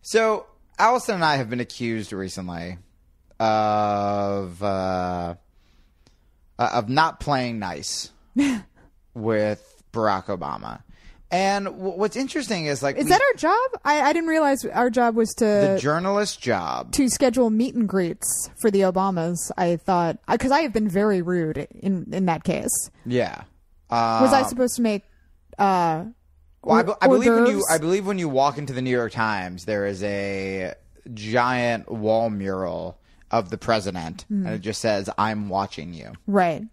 So Allison and I have been accused recently of not playing nice with Barack Obama. And what's interesting is like... Is that our job? I didn't realize our job was the journalist job. To schedule meet and greets for the Obamas. I thought... Because I have been very rude in that case. Yeah. Was I supposed to make... I believe when you walk into the New York Times, there is a giant wall mural of the president, and it just says, "I'm watching you." Right.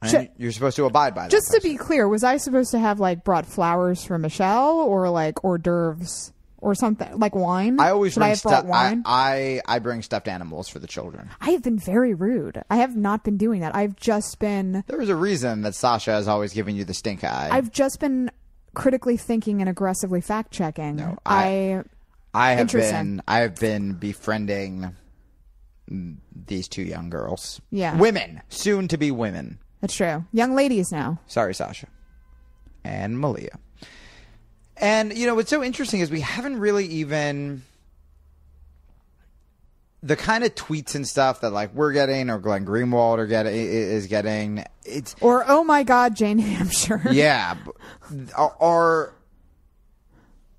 And you're supposed to abide by that. Just to be clear, was I supposed to have like brought flowers for Michelle or like hors d'oeuvres or something like wine? I always bring wine. I bring stuffed animals for the children. I have been very rude. I have not been doing that. I've just been. There was a reason that Sasha has always given you the stink eye. I've just been critically thinking and aggressively fact checking. No, I have been befriending these two young girls. Yeah. Women, soon to be women. That's true. Young ladies now. Sorry, Sasha. And Malia. And, what's so interesting is we haven't really even... The kind of tweets and stuff that, like, we're getting or Glenn Greenwald is getting... Or, oh my God, Jane Hampshire. Yeah. Are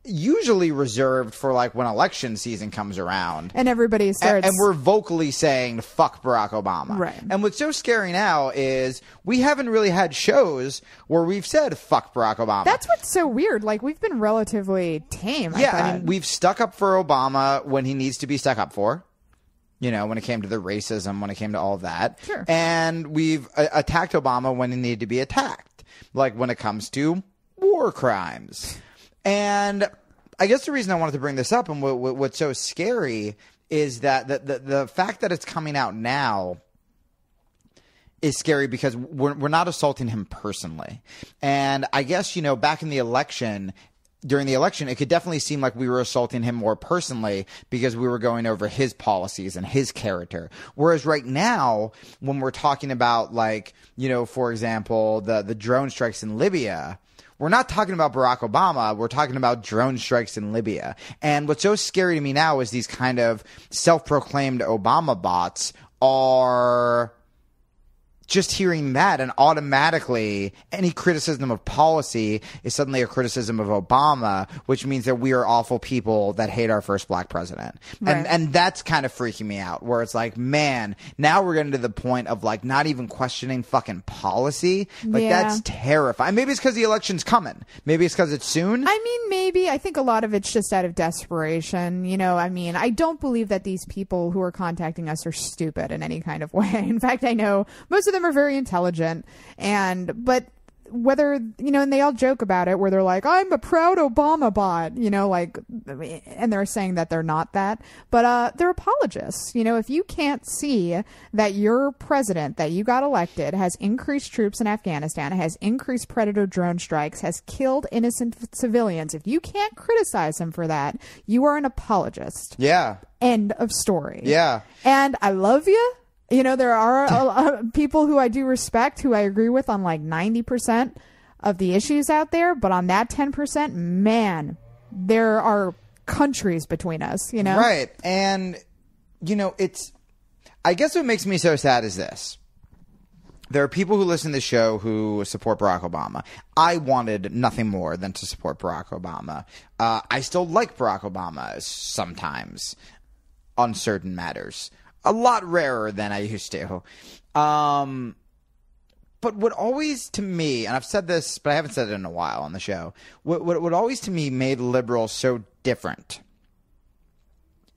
usually reserved for, like, when election season comes around. And everybody starts... And we're vocally saying, fuck Barack Obama. Right. And what's so scary now is we haven't really had shows where we've said, fuck Barack Obama. That's what's so weird. Like, we've been relatively tame. Yeah, we've stuck up for Obama when he needs to be stuck up for. When it came to the racism, when it came to all of that. Sure. And we've attacked Obama when he needed to be attacked. Like when it comes to war crimes. And I guess the reason I wanted to bring this up and what's so scary is that the fact that it's coming out now is scary because we're not assaulting him personally. And I guess, back in the election... During the election, it could definitely seem like we were assaulting him more personally because we were going over his policies and his character. Whereas right now, when we're talking about, like, for example, the drone strikes in Libya, we're not talking about Barack Obama. We're talking about drone strikes in Libya. And what's so scary to me now is these kind of self-proclaimed Obama bots are... Just hearing that and automatically any criticism of policy is suddenly a criticism of Obama, which means that we are awful people that hate our first black president. Right. And that's kind of freaking me out where it's like, man, now we're getting to the point of like not even questioning fucking policy. Like that's terrifying. Maybe it's because the election's coming. Maybe it's because it's soon. I mean, maybe. I think a lot of it's just out of desperation. I don't believe that these people who are contacting us are stupid in any kind of way. In fact, I know most of them are very intelligent but whether and they all joke about it where they're like, I'm a proud Obama bot, and they're saying that they're not that, but they're apologists. If you can't see that your president that you got elected has increased troops in Afghanistan, has increased predator drone strikes, has killed innocent civilians, if you can't criticize him for that, you are an apologist. Yeah. End of story. Yeah. And I love you. There are people who I do respect, who I agree with on like 90% of the issues out there. But on that 10%, man, there are countries between us, Right. And, I guess what makes me so sad is this. There are people who listen to the show who support Barack Obama. I wanted nothing more than to support Barack Obama. I still like Barack Obama sometimes on certain matters. A lot rarer than I used to. But what always to me, and I've said this, but I haven't said it in a while on the show, what always to me made liberals so different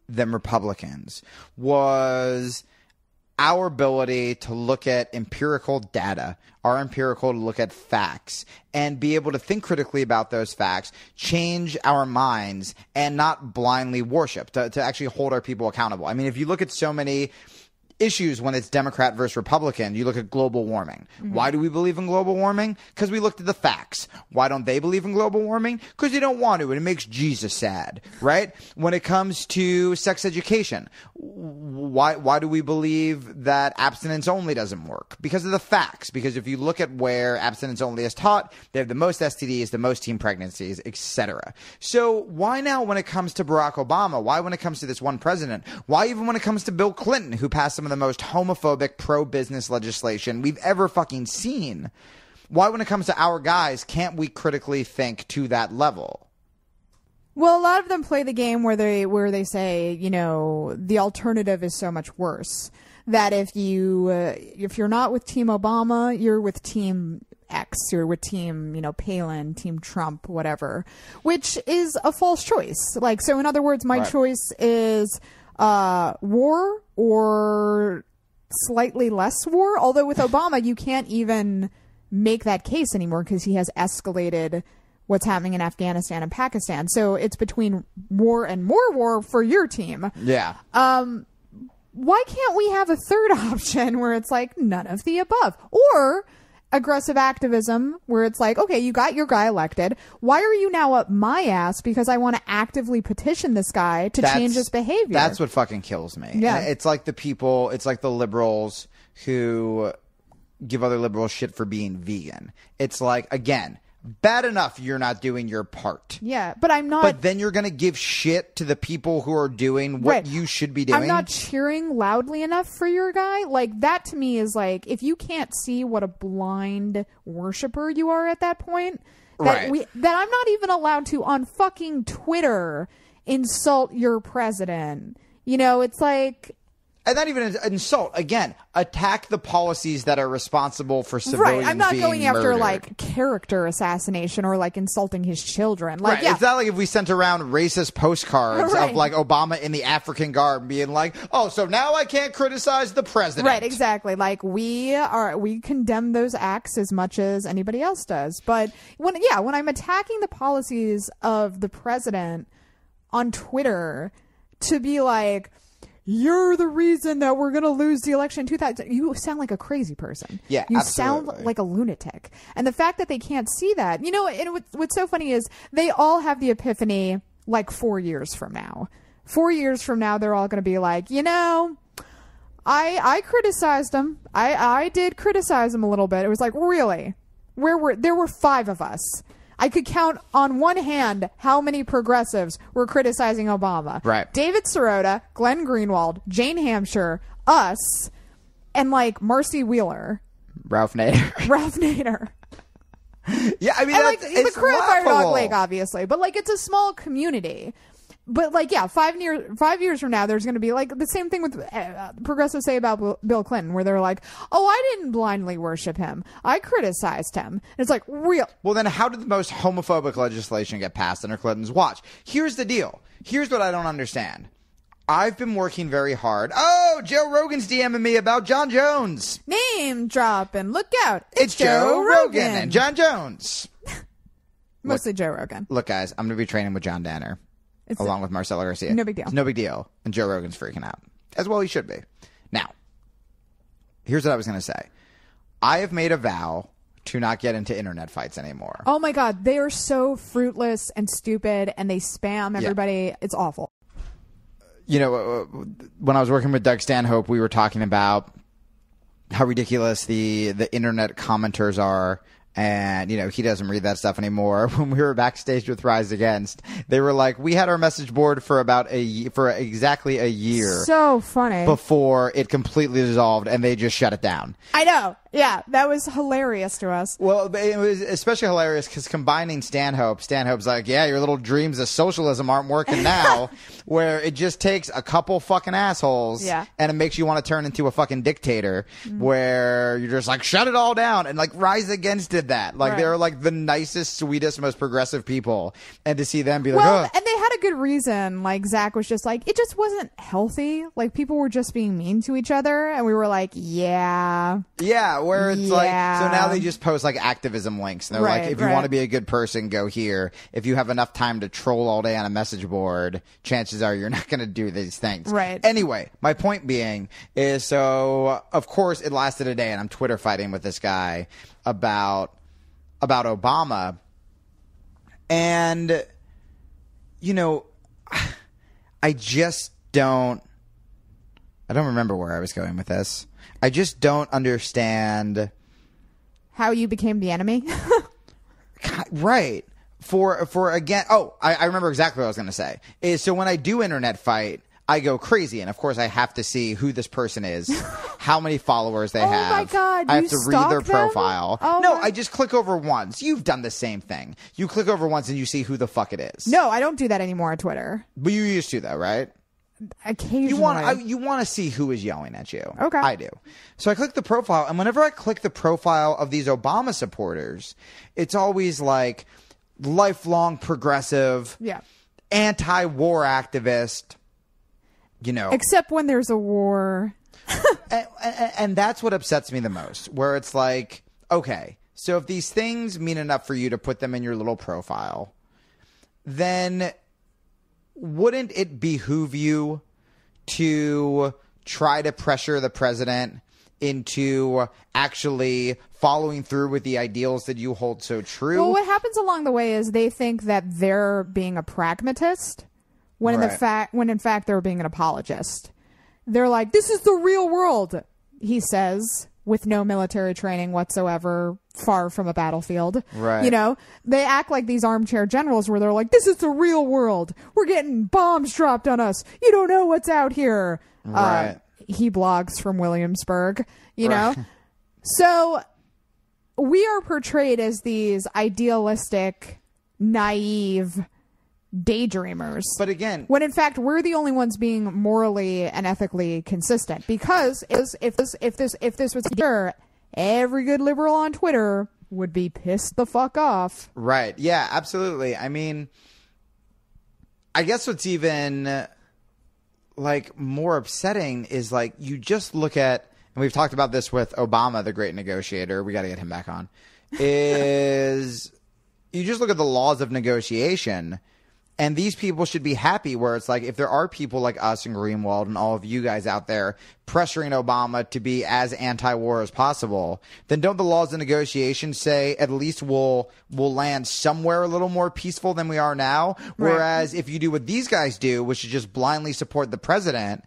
than Republicans was our ability to look at empirical data, to look at facts, and be able to think critically about those facts, change our minds, and not blindly worship, to actually hold our people accountable. I mean, if you look at so many issues when it's Democrat versus Republican. You look at global warming. Why do we believe in global warming? Because we looked at the facts. Why don't they believe in global warming? Because they don't want to, and it makes Jesus sad, right? When it comes to sex education, why do we believe that abstinence only doesn't work? Because of the facts. Because if you look at where abstinence only is taught, they have the most STDs, the most teen pregnancies, etc. So why now when it comes to Barack Obama? Why when it comes to this one president? Why even when it comes to Bill Clinton, who passed some of the most homophobic pro-business legislation we've ever fucking seen? Why when it comes to our guys, can't we critically think to that level? Well, a lot of them play the game where they say, you know, the alternative is so much worse. That if you're not with Team Obama, you're with Team X, you're with Team, you know, Palin, Team Trump, whatever, which is a false choice. Like, so in other words, my choice is war or slightly less war. Although with Obama, you can't even make that case anymore because he has escalated what's happening in Afghanistan and Pakistan. So it's between war and more war for your team. Yeah. Why can't we have a third option where it's like none of the above? Or aggressive activism where it's like, okay, you got your guy elected. Why are you now up my ass because I want to actively petition this guy to change his behavior? That's what fucking kills me. Yeah. It's like the liberals who give other liberals shit for being vegan. It's like, again, bad enough you're not doing your part. Yeah, but I'm not. But then you're going to give shit to the people who are doing what you should be doing. I'm not cheering loudly enough for your guy. Like, that to me is like, if you can't see what a blind worshiper you are at that point, that I'm not even allowed to on fucking Twitter insult your president. You know, it's like... And not even an insult. Again, attack the policies that are responsible for civilians I'm not being going after, murdered. like, character assassination or, like, insulting his children. Like, It's not like if we sent around racist postcards of, like, Obama in the African garb being like, oh, so now I can't criticize the president. Right, exactly. Like, we condemn those acts as much as anybody else does. But when I'm attacking the policies of the president on Twitter to be like, you're the reason that we're going to lose the election in 2000. You sound like a crazy person. Yeah, you absolutely. sound like a lunatic. And the fact that they can't see that, you know, and what's so funny is they all have the epiphany like 4 years from now. 4 years from now, they're all going to be like, you know, I criticized him. I did criticize him a little bit. It was like, really? There were 5 of us. I could count on one hand how many progressives were criticizing Obama. Right. David Sirota, Glenn Greenwald, Jane Hampshire, us, and like Marcy Wheeler. Ralph Nader. Yeah, I mean, and like it's the crew at Fire Dog laughable. Lake, obviously. But like, it's a small community. But like, yeah, 5 years from now, there's going to be like the same thing with progressives say about Bill Clinton, where they're like, "Oh, I didn't blindly worship him. I criticized him." And it's like, real. Well, then how did the most homophobic legislation get passed under Clinton's watch? Here's the deal. Here's what I don't understand. I've been working very hard. Oh, Joe Rogan's DMing me about John Jones. Name drop and look out. It's Joe Rogan and John Jones. Mostly Joe Rogan. Look, guys, I'm going to be training with John Danner. Along with Marcelo Garcia. No big deal. It's no big deal. And Joe Rogan's freaking out. As well he should be. Now, here's what I was going to say. I have made a vow to not get into internet fights anymore. Oh my God. They are so fruitless and stupid and they spam everybody. Yeah. It's awful. You know, when I was working with Doug Stanhope, we were talking about how ridiculous the internet commenters are. And, you know, he doesn't read that stuff anymore. When we were backstage with Rise Against, they were like, we had our message board for exactly a year. So funny. Before it completely dissolved and they just shut it down. I know. Yeah, that was hilarious to us. Well, it was especially hilarious because combining Stanhope's like, yeah, your little dreams of socialism aren't working now, where it just takes a couple fucking assholes and it makes you want to turn into a fucking dictator where you're just like, shut it all down. And like Rise Against did that. Like they're like the nicest, sweetest, most progressive people. And to see them be like, well, and they had a good reason. Like Zach was just like, it just wasn't healthy. Like people were just being mean to each other. And we were like, yeah. Yeah. where it's like, so Yeah. now they just post like activism links. And they're like, Right, if you right. want to be a good person, go here. If you have enough time to troll all day on a message board, chances are you're not going to do these things. Right. Anyway, my point being is, so of course it lasted a day and I'm Twitter fighting with this guy about Obama. And, you know, I don't remember where I was going with this. I just don't understand. How you became the enemy? Right. For again, I remember exactly what I was going to say. Is so when I do internet fight, I go crazy. And of course, I have to see who this person is, how many followers they have. Oh my God, I have you to read their stalk them? profile. Oh No, my- I just click over once. You've done the same thing. You click over once and you see who the fuck it is. No, I don't do that anymore on Twitter. But you used to, though, right? Occasionally. You want to see who is yelling at you. Okay. I do. So I click the profile, and whenever I click the profile of these Obama supporters, it's always like lifelong progressive, Yeah. anti-war activist, you know. Except when there's a war. And that's what upsets me the most, where it's like, okay, so if these things mean enough for you to put them in your little profile, then wouldn't it behoove you to try to pressure the president into actually following through with the ideals that you hold so true? Well, what happens along the way is they think that they're being a pragmatist when Right. when in fact they're being an apologist. They're like, this is the real world, he says, with no military training whatsoever, far from a battlefield. Right. You know, they act like these armchair generals where they're like, this is the real world. We're getting bombs dropped on us. You don't know what's out here. Right. He blogs from Williamsburg, you know? Right. So we are portrayed as these idealistic, naive daydreamers. But again, When in fact we're the only ones being morally and ethically consistent, because if this was here, every good liberal on Twitter would be pissed the fuck off. right. Yeah, absolutely. I mean, I guess what's even like more upsetting is like you just look at, and we've talked about this with Obama, the great negotiator. We got to get him back on. Is you just look at the laws of negotiation, and these people should be happy where it's like, if there are people like us and Greenwald and all of you guys out there pressuring Obama to be as anti-war as possible, then don't the laws of negotiation say at least we'll land somewhere a little more peaceful than we are now? Right. Whereas if you do what these guys do, which is just blindly support the president,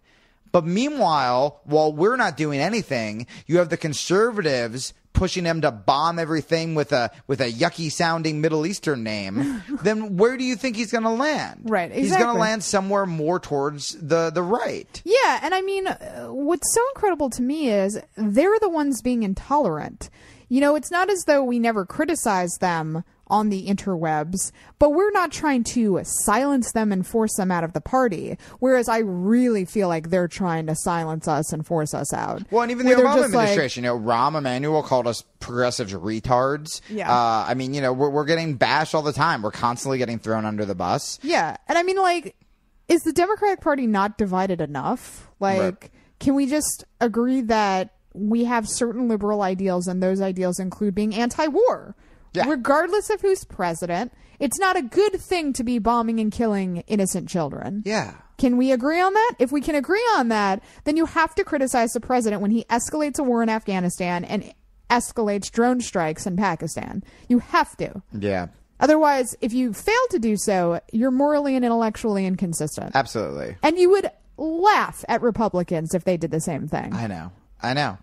but meanwhile, while we're not doing anything, you have the conservatives pushing him to bomb everything with a yucky sounding Middle Eastern name, then where do you think he's going to land? Right, He's going to exactly. land somewhere more towards the right. Yeah, and I mean, what's so incredible to me is they're the ones being intolerant. You know, it's not as though we never criticize them on the interwebs, but we're not trying to silence them and force them out of the party. Whereas I really feel like they're trying to silence us and force us out. Well, and even the Where they're Obama just like- administration, Rahm Emanuel called us progressives retards. Yeah. I mean, we're getting bashed all the time. We're constantly getting thrown under the bus. Yeah, and I mean, like, is the Democratic Party not divided enough? Like, Right. can we just agree that we have certain liberal ideals, and those ideals include being anti-war? Yeah. Regardless of who's president, it's not a good thing to be bombing and killing innocent children. Yeah. Can we agree on that? If we can agree on that, then you have to criticize the president when he escalates a war in Afghanistan and escalates drone strikes in Pakistan. You have to. Yeah. Otherwise, if you fail to do so, you're morally and intellectually inconsistent. Absolutely. And you would laugh at Republicans if they did the same thing. I know.